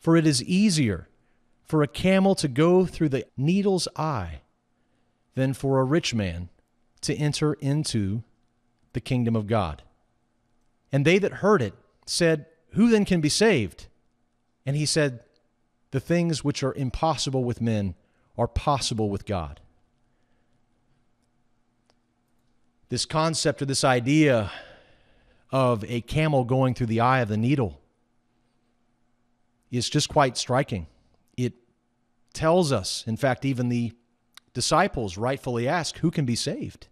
For it is easier for a camel to go through the needle's eye than for a rich man to enter into the kingdom of God. And they that heard it said, Who then can be saved? And he said, The things which are impossible with men are possible with God. This concept or this idea of a camel going through the eye of the needle is just quite striking. It tells us, in fact, even the disciples rightfully ask, who can be saved?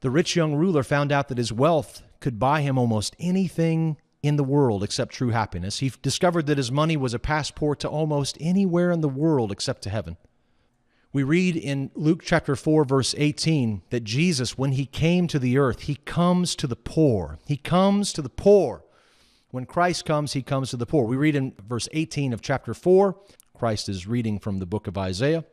The rich young ruler found out that his wealth could buy him almost anything in the world except true happiness. He discovered that his money was a passport to almost anywhere in the world except to heaven. We read in Luke chapter 4, verse 18, that Jesus, when he came to the earth, he comes to the poor. He comes to the poor. When Christ comes, he comes to the poor. We read in verse 18 of chapter 4, Christ is reading from the book of Isaiah,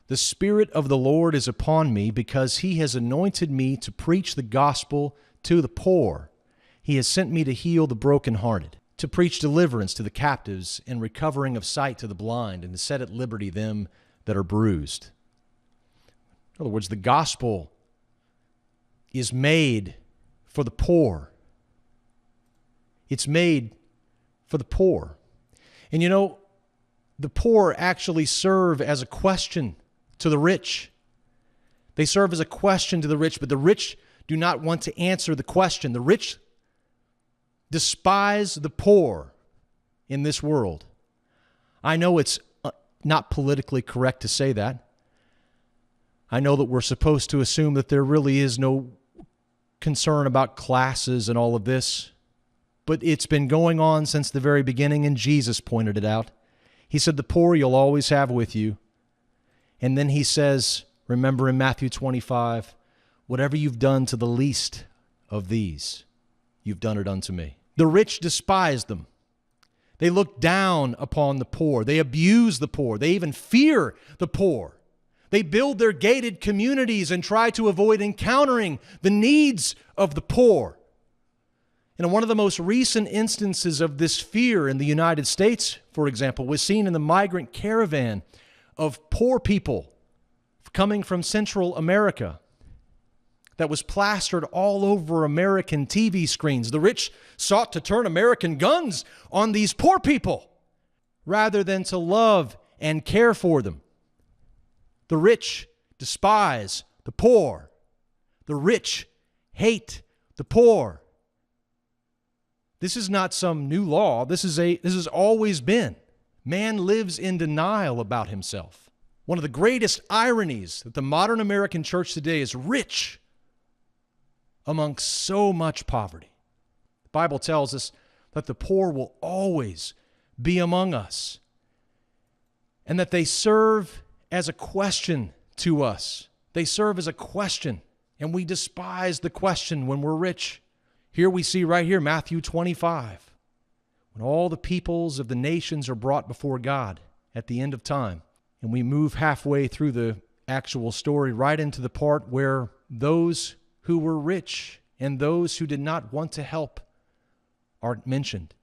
The Spirit of the Lord is upon me, because he has anointed me to preach the gospel to the poor. He has sent me to heal the brokenhearted, to preach deliverance to the captives, and recovering of sight to the blind, and to set at liberty them that are bruised. In other words, the gospel is made for the poor. It's made for the poor. And you know, the poor actually serve as a question to the rich. They serve as a question to the rich, but the rich do not want to answer the question. The rich despise the poor in this world. I know it's not politically correct to say that. I know that we're supposed to assume that there really is no concern about classes and all of this, but it's been going on since the very beginning, and Jesus pointed it out. He said, the poor you'll always have with you. And then he says, remember in Matthew 25, whatever you've done to the least of these, you've done it unto me. The rich despise them. They look down upon the poor. They abuse the poor. They even fear the poor. They build their gated communities and try to avoid encountering the needs of the poor. And one of the most recent instances of this fear in the United States, for example, was seen in the migrant caravan of poor people coming from Central America that was plastered all over American TV screens. The rich sought to turn American guns on these poor people rather than to love and care for them. The rich despise the poor. The rich hate the poor. This is not some new law. This has always been. Man lives in denial about himself. One of the greatest ironies that the modern American church today is rich among so much poverty. The Bible tells us that the poor will always be among us, and that they serve as a question to us. They serve as a question, and we despise the question when we're rich. Here we see right here, Matthew 25, when all the peoples of the nations are brought before God at the end of time. And we move halfway through the actual story right into the part where those who were rich and those who did not want to help are mentioned.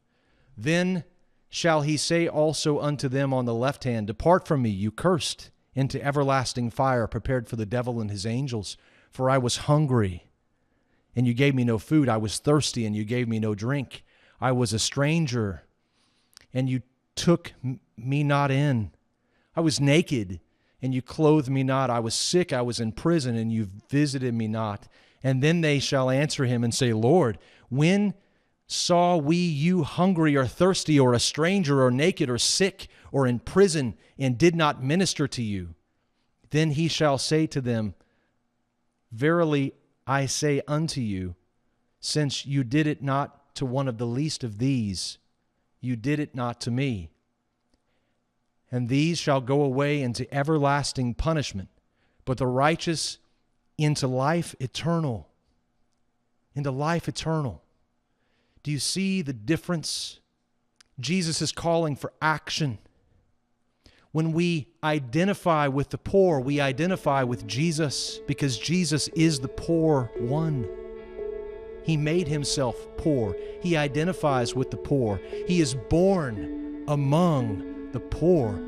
Then shall he say also unto them on the left hand, Depart from me, you cursed, into everlasting fire, prepared for the devil and his angels. For I was hungry, and you gave me no food. I was thirsty, and you gave me no drink. I was a stranger, and you took me not in. I was naked, and you clothed me not. I was sick, I was in prison, and you visited me not. And then they shall answer him and say, Lord, when saw we you hungry or thirsty or a stranger or naked or sick or in prison and did not minister to you? Then he shall say to them, Verily I say unto you, since you did it not to one of the least of these, you did it not to me. And these shall go away into everlasting punishment, but the righteous into life eternal. Into life eternal. Do you see the difference? Jesus is calling for action. When we identify with the poor, we identify with Jesus because Jesus is the poor one. He made himself poor. He identifies with the poor. He is born among the poor